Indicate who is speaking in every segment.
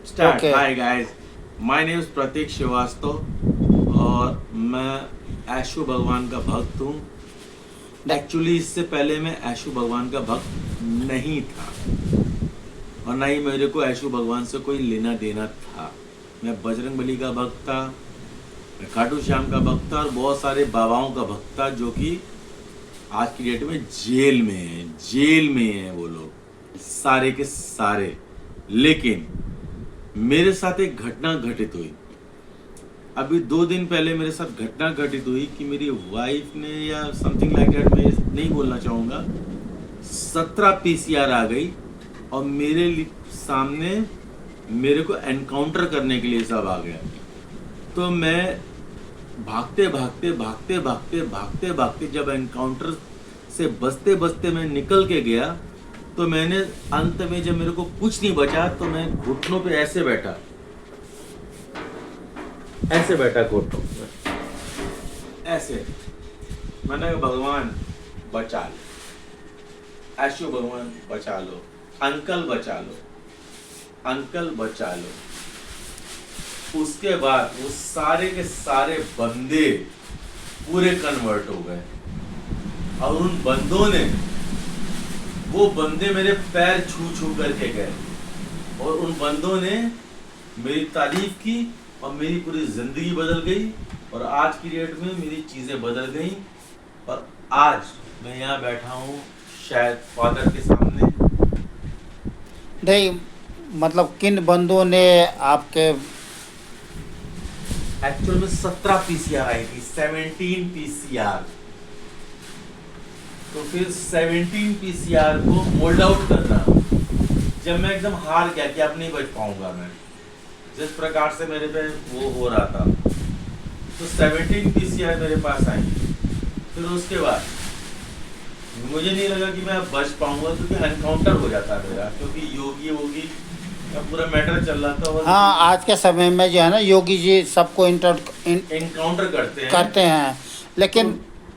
Speaker 1: Start.
Speaker 2: Okay.
Speaker 1: Hi guys, my name is Prateek Srivastava और मैं ऐशु भगवान का भक्त हूँ। एक्चुअली इससे पहले मैं ऐशु भगवान का भक्त नहीं था और ना ही मेरे को ऐशु भगवान से कोई लेना देना था। मैं बजरंगबली का भक्त था, मैं खाटू श्याम का भक्त था और बहुत सारे बाबाओं का भक्त था जो कि आज की डेट में जेल में हैं वो लोग सारे के सारे। लेकिन मेरे साथ एक घटना घटित हुई। अभी 2 दिन पहले मेरे साथ घटना घटित हुई कि मेरी वाइफ ने या समथिंग लाइक दैट, मैं नहीं बोलना चाहूँगा, 17 पीसीआर आ गई और मेरे सामने मेरे को एनकाउंटर करने के लिए सब आ गया। तो मैं भागते जब एनकाउंटर से बचते बचते मैं निकल के गया तो मैंने अंत में जब मेरे को कुछ नहीं बचा तो मैं घुटनों पे ऐसे बैठा घुटनों पे ऐसे। मैंने कहा, भगवान बचा लो, ऐशु भगवान बचा लो, अंकल बचा लो। उसके बाद वो सारे के सारे बंदे पूरे कन्वर्ट हो गए और उन बंदों ने, वो बंदे मेरे पैर छू करके गए और उन बंदों ने मेरी तारीफ की और मेरी पूरी जिंदगी बदल गई और आज की डेट में मेरी चीजें बदल गई और आज मैं यहाँ बैठा हूँ शायद फादर के सामने।
Speaker 2: नहीं, मतलब किन बंदों ने आपके?
Speaker 1: एक्चुअल में 17 पीसीआर आई थी, 17 पीसीआर। तो फिर 17 पीसीआर को मोल्ड आउट करना, जब मैं एकदम हार गया कि अब नहीं बच पाऊंगा मैं, जिस प्रकार से मेरे पे वो हो रहा था, तो 17 पीसीआर मेरे पास आई। फिर उसके बाद मुझे नहीं लगा कि मैं अब बच पाऊंगा क्योंकि एनकाउंटर हो जाता मेरा, क्योंकि योगी का पूरा मैटर चल रहा था। और
Speaker 2: हाँ, आज के समय में जो है ना, योगी जी सबको
Speaker 1: एनकाउंटर
Speaker 2: करते हैं, लेकिन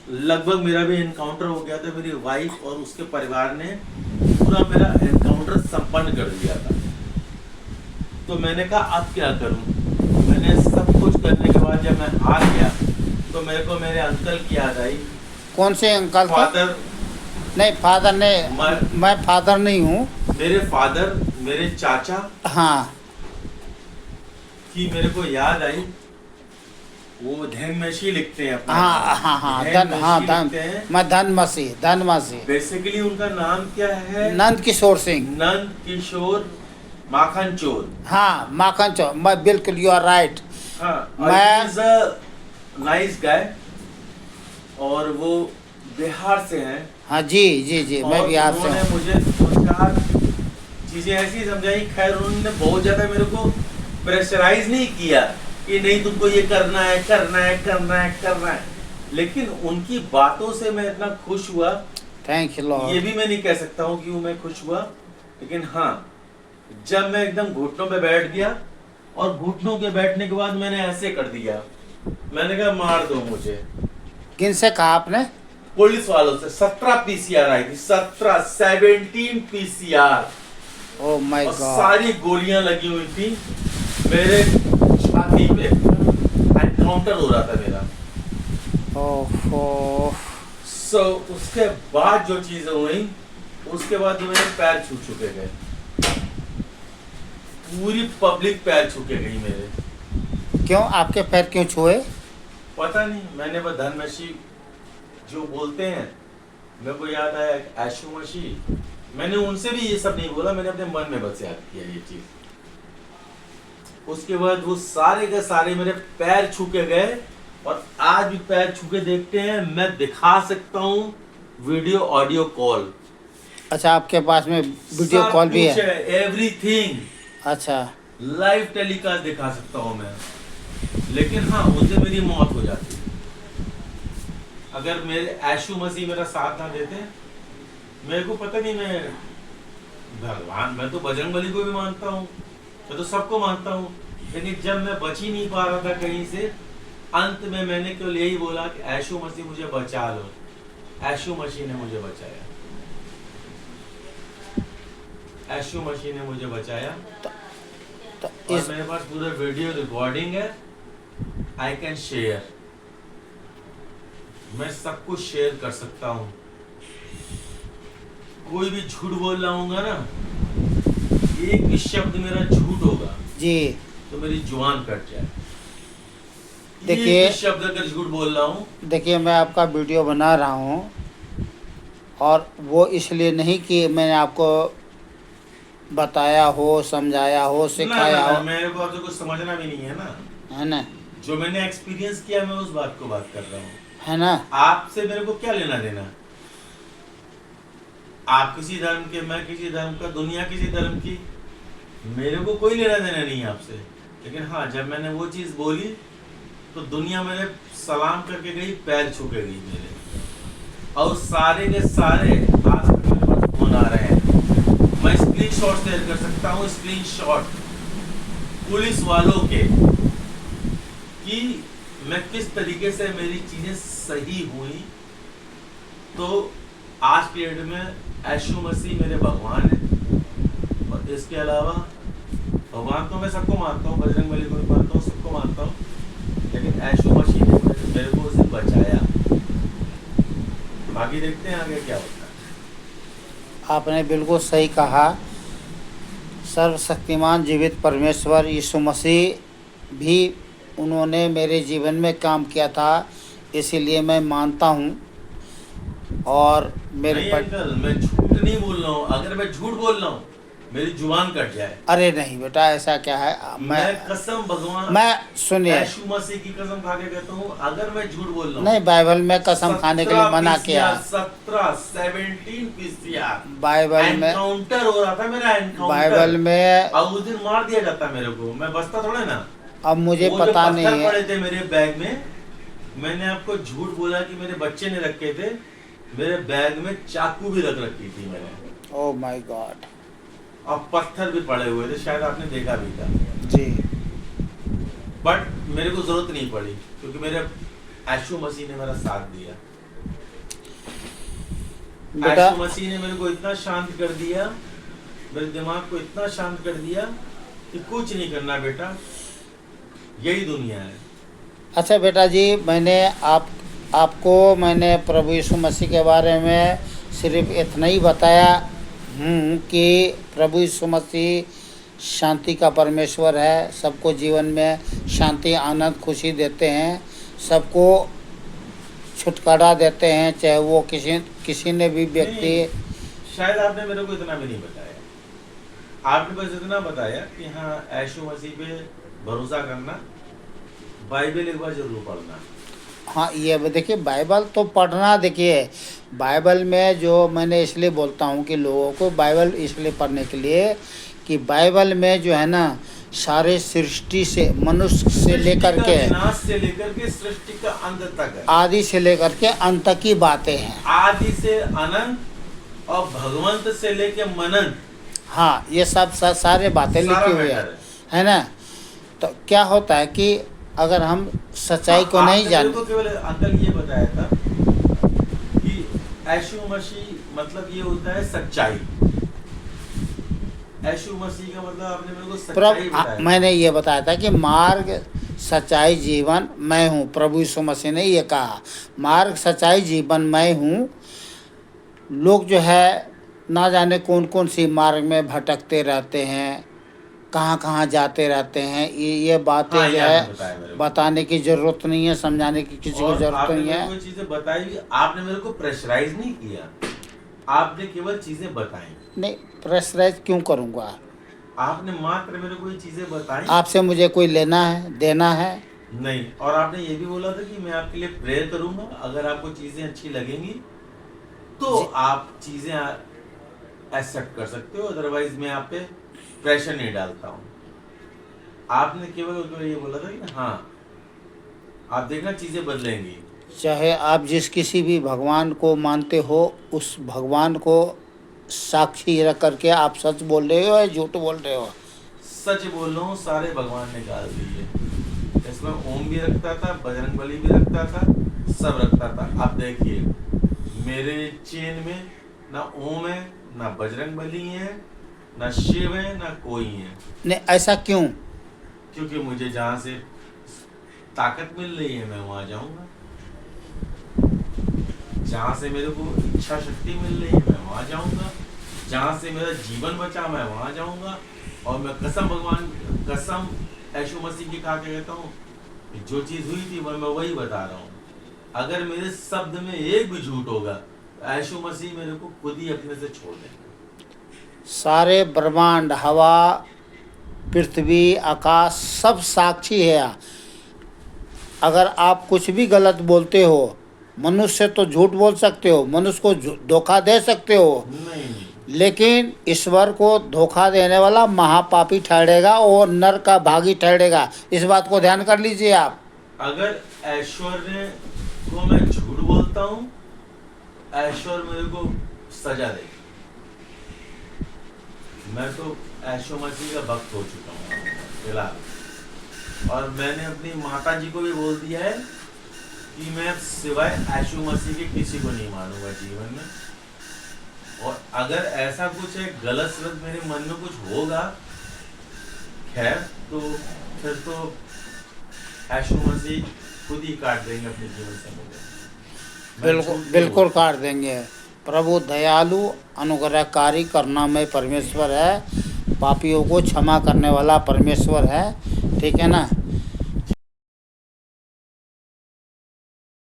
Speaker 1: तो लगभग मेरा भी एनकाउंटर हो गया था। मेरी वाइफ और उसके परिवार ने पूरा मेरा एनकाउंटर संपन्न कर दिया था। तो मैंने कहा अब क्या करूं। मैंने सब कुछ करने के बाद जब मैं हार गया तो मेरे को मेरे अंकल की याद आई।
Speaker 2: कौन से अंकल?
Speaker 1: फादर?
Speaker 2: नहीं, फादर ने, मैं फादर नहीं हूँ।
Speaker 1: मेरे फादर, मेरे चाचा
Speaker 2: हाँ,
Speaker 1: की मेरे को याद आई। वो धनमसी लिखते हैं अपना।
Speaker 2: हाँ, मैं धनमसी।
Speaker 1: बेसिकली उनका नाम क्या है?
Speaker 2: नंद किशोर सिंह।
Speaker 1: नंद किशोर माखन चोर।
Speaker 2: हाँ, माखन चौर, मैं बिल्कुल, यू आर राइट।
Speaker 1: हाँ,
Speaker 2: मैं
Speaker 1: नाइस गाय और वो बिहार से हैं।
Speaker 2: हाँ जी, मैं बिहार से
Speaker 1: उन्होंने
Speaker 2: हूँ।
Speaker 1: मुझे 2-4 चीजें ऐसी समझाई। खैर उन्होंने बहुत ज्यादा मेरे को प्रेशराइज नहीं किया कि नहीं तुमको ये करना है, लेकिन उनकी बातों से मैं इतना खुश हुआ।
Speaker 2: थैंक यू
Speaker 1: ये
Speaker 2: लॉर्ड।
Speaker 1: भी मैं नहीं कह सकता हूँ कि मैं खुश हुआ, लेकिन हाँ, जब मैं एकदम घुटनों पे बैठ गया और घुटनों के बैठने के बाद मैंने ऐसे कर दिया, मैंने कहा मार दो मुझे।
Speaker 2: किन से कहा आपने?
Speaker 1: पुलिस वालों से। 17 पीसीआर आई थी, 17 पीसीआर।
Speaker 2: ओह माय
Speaker 1: और
Speaker 2: गॉड।
Speaker 1: सारी गोलियां लगी हुई थी मेरे छाती पे, एनकाउंटर हो रहा था मेरा।
Speaker 2: ओहो।
Speaker 1: उसके बाद जो चीजें हुई, उसके बाद मेरे पैर छू चुके गए, पूरी पब्लिक पैर छू के गई मेरे।
Speaker 2: क्यों, आपके पैर क्यों छुए?
Speaker 1: पता नहीं, मैंने वो धनमसी जो बोलते हैं, मेरे को याद आया ऐशु मसीह। मैंने उनसे भी ये सब नहीं बोला, मैंने अपने मन में बस याद किया ये चीज। उसके बाद वो सारे के सारे मेरे पैर छू के गए और आज भी पैर छू के देखते हैं। मैं दिखा सकता हूँ वीडियो ऑडियो कॉल।
Speaker 2: अच्छा, आपके पास में वीडियो कॉल भी है?
Speaker 1: एवरीथिंग।
Speaker 2: अच्छा,
Speaker 1: लाइव टेलीकास्ट दिखा सकता हूँ मैं। लेकिन हाँ, उससे मेरी मौत हो जाती अगर मेरे ऐशु मसीह मेरा साथ ना देते। मेरे को पता नहीं, मैं तो बजरंगबली को भी मानता हूँ, मैं तो सबको मानता हूँ, लेकिन जब मैं बच ही नहीं पा रहा था कहीं से, अंत में मैंने केवल यही बोला कि ऐशु मसीह मुझे बचा लो। ऐशु मसीह ने मुझे बचाया। ऐशु मसीह ने मुझे बचाया।
Speaker 2: तो
Speaker 1: और
Speaker 2: इस
Speaker 1: मेरे पास पूरा वीडियो रिकॉर्डिंग है, आई कैन शेयर, मैं सब कुछ शेयर कर सकता हूँ। कोई भी झूठ बोल रहा हूँगा ना, एक भी शब्द मेरा झूठ होगा
Speaker 2: जी
Speaker 1: तो मेरी जुबान कट जाए।
Speaker 2: देखिए-
Speaker 1: एक भी शब्द अगर झूठ बोल रहा हूँ,
Speaker 2: देखिए, मैं आपका वीडियो बना रहा हूँ और वो इसलिए नहीं कि मैंने आपको बताया हो, समझाया हो, सिखाया हो,
Speaker 1: मेरे को आपसे कुछ समझना भी नहीं है ना।
Speaker 2: है ना,
Speaker 1: जो मैंने एक्सपीरियंस किया मैं उस बात को बात कर रहा हूँ।
Speaker 2: है ना।
Speaker 1: आपसे मेरे को क्या लेना देना? आप किसी धर्म के, मैं किसी धर्म का, दुनिया किसी धर्म की, मेरे को कोई लेना देना नहीं है आपसे। लेकिन हाँ, जब मैंने वो चीज बोली तो दुनिया मेरे सलाम करके गई, पैर छू के गई मेरे, और सारे के सारे आज तक मेरे पास फोन आ रहे हैं। मैं स्क्रीनशॉट शेयर कर सकता हूँ, स्क्रीनशॉट पुलिस वालों के, कि मैं किस तरीके से मेरी चीजें सही हुई। तो आज के डेट में यीशु मसीह मेरे भगवान है, और इसके अलावा भगवान तो मैं सबको मानता हूँ, बजरंगबली को भी मानता हूँ, सबको मानता हूँ, लेकिन यीशु मसीह ने मेरे को उस दिन बचाया। बाकी देखते हैं आगे क्या होता है।
Speaker 2: आपने बिल्कुल सही कहा। सर्वशक्तिमान जीवित परमेश्वर यीशु मसीह भी उन्होंने मेरे जीवन में काम किया था, इसीलिए मैं मानता हूँ। और मेरे
Speaker 1: नहीं
Speaker 2: पर
Speaker 1: अंकल, मैं झूठ नहीं बोल रहा हूँ। अगर मैं झूठ बोल रहा हूँ, मेरी जुबान कट जाए।
Speaker 2: अरे नहीं बेटा, ऐसा क्या है।
Speaker 1: मैं कसम भगवान,
Speaker 2: मैं सुनिए,
Speaker 1: यीशु मसीह की कसम खा के कहता हूँ, अगर मैं झूठ बोल रहा हूँ।
Speaker 2: नहीं, बाइबल में कसम खाने के लिए मना किया है।
Speaker 1: 17 पीसीआर
Speaker 2: बाइबल में,
Speaker 1: एनकाउंटर हो रहा था मेरा, एनकाउंटर।
Speaker 2: बाइबल में।
Speaker 1: और उस दिन मार दिया जाता मेरे को, मैं बचता थोड़ा ना।
Speaker 2: अब मुझे
Speaker 1: वो जो
Speaker 2: पता
Speaker 1: पत्थर
Speaker 2: नहीं है।
Speaker 1: पड़े थे मेरे बैग में, मैंने आपको झूठ बोला कि मेरे बच्चे ने रखे थे, मेरे बैग में चाकू भी रख रखी थी मैंने,
Speaker 2: ओह माय गॉड।
Speaker 1: और पत्थर भी पड़े हुए थे, शायद आपने देखा भी था।
Speaker 2: जी,
Speaker 1: बट मेरे को जरूरत नहीं पड़ी, क्योंकि मेरे यीशु मसीह ने मेरा साथ दिया।
Speaker 2: बेटा
Speaker 1: यीशु मसीह ने मेरे को इतना शांत कर दिया, मेरे दिमाग को इतना शांत कर दिया कि कुछ नहीं करना बेटा, यही दुनिया है।
Speaker 2: अच्छा बेटा जी, मैंने आपको मैंने प्रभु यीशु मसीह के बारे में सिर्फ इतना ही बताया कि प्रभु यीशु मसीह शांति का परमेश्वर है, सबको जीवन में शांति, आनंद, खुशी देते हैं, सबको छुटकारा देते हैं, चाहे वो किसी ने भी व्यक्ति।
Speaker 1: शायद आपने मेरे को इतना भी नहीं बताया, आपने बस इतना बताया कि हाँ, यीशु मसीह पे भरोसा करना, बाइबल एक बार जरूर पढ़ना।
Speaker 2: हाँ, ये देखिए, बाइबल तो पढ़ना, देखिए बाइबल में जो मैंने इसलिए बोलता हूँ कि लोगों को बाइबल इसलिए पढ़ने के लिए कि बाइबल में जो है ना, सारे सृष्टि से, मनुष्य से लेकर के,
Speaker 1: विनाश से लेकर के सृष्टि का अंत तक है,
Speaker 2: आदि से लेकर के अंत तक की बातें हैं।
Speaker 1: आदि से अनंत और भगवंत से लेके मनंत।
Speaker 2: हाँ, ये सब सारे बातें लिखी हुई है ना। तो क्या होता है कि अगर हम सच्चाई को नहीं जानते,
Speaker 1: को केवल अंकल ये बताया था कि यीशु मसीह मतलब ये होता है सच्चाई। यीशु मसीह का मतलब आपने मेरे को सच्चाई बताया।
Speaker 2: मैंने ये बताया था कि मार्ग, सच्चाई, जीवन मैं हूँ। प्रभु यीशु मसीह ने ये कहा, मार्ग, सच्चाई, जीवन मैं हूँ। लोग जो है ना जाने कौन कौन सी मार्ग में भटकते रहते हैं, कहाँ कहाँ जाते रहते हैं। ये बातें
Speaker 1: हाँ,
Speaker 2: जो है बताने की ज़रूरत नहीं है, समझाने की किसी को ज़रूरत नहीं है।
Speaker 1: कोई चीज़ें बताई भी, आपने मेरे को प्रेशराइज नहीं किया, आपने केवल चीज़ें बताई।
Speaker 2: नहीं, प्रेशराइज क्यों करूँगा?
Speaker 1: आपने मात्र मेरे को ये चीज़ें बताई।
Speaker 2: आपसे मुझे कोई लेना है, देना है
Speaker 1: नहीं। और आपने ये भी बोला था कि मैं आपके लिए प्रेयर करूँगा, अगर आपको चीज़ें अच्छी लगेंगी तो आप चीज़ें एक्सेप्ट कर सकते हो, अदरवाइज मैं आप पे प्रेशर नहीं डालता हूँ। आपने केवल ये बोला था कि हाँ, आप देखना चीजें बदलेंगी।
Speaker 2: चाहे आप जिस किसी भी भगवान को मानते हो, उस भगवान को साक्षी रख करके आप सच बोल रहे हो या झूठ बोल रहे हो?
Speaker 1: सच बोल रहा हूँ, सारे भगवान ने गाल दिए। इसमें ओम भी रखता था, बजरंगबली भी रखता था, सब रखता था। आप देखिए मेरे चेन में ना ओम है, ना बजरंगबली है, ना शिव है ना कोई है,
Speaker 2: नहीं, ऐसा क्यों?
Speaker 1: क्योंकि मुझे जहाँ से ताकत मिल रही है मैं वहां जाऊंगा, जहाँ से मेरे को इच्छा शक्ति मिल रही है मैं वहां जाऊंगा, जहाँ से मेरा जीवन बचा मैं वहां जाऊंगा। और मैं कसम यीशु मसीह की खा के कहता हूँ, जो चीज हुई थी मैं वही बता रहा हूँ। अगर मेरे शब्द में एक भी झूठ होगा तो यीशु मसीह मेरे को खुद ही अपने से छोड़ देंगे।
Speaker 2: सारे ब्रह्मांड, हवा, पृथ्वी, आकाश सब साक्षी है। अगर आप कुछ भी गलत बोलते हो, मनुष्य तो झूठ बोल सकते हो, मनुष्य को धोखा दे सकते हो,
Speaker 1: नहीं,
Speaker 2: लेकिन ईश्वर को धोखा देने वाला महापापी ठहरेगा और नरक का भागी ठहरेगा। इस बात को ध्यान कर लीजिए आप।
Speaker 1: अगर ऐश्वर्य को मैं झूठ बोलता हूँ, ऐश्वर्य मेरे को सजा देगी। मैं तो यीशु मसीह का भक्त हो चुका हूँ फिलहाल, और मैंने अपनी माता जी को भी बोल दिया है कि मैं सिवाय यीशु मसीह के किसी को नहीं मानूंगा जीवन में। और अगर ऐसा कुछ है गलत सलत मेरे मन में कुछ होगा, खैर, तो फिर तो यीशु मसीह खुद ही काट देंगे अपने जीवन से मुझे।
Speaker 2: बिल्कुल बिल्कुल काट देंगे। प्रभु दयालु, अनुग्रहकारी, करुणामय परमेश्वर है, पापियों को क्षमा करने वाला परमेश्वर है। ठीक है ना।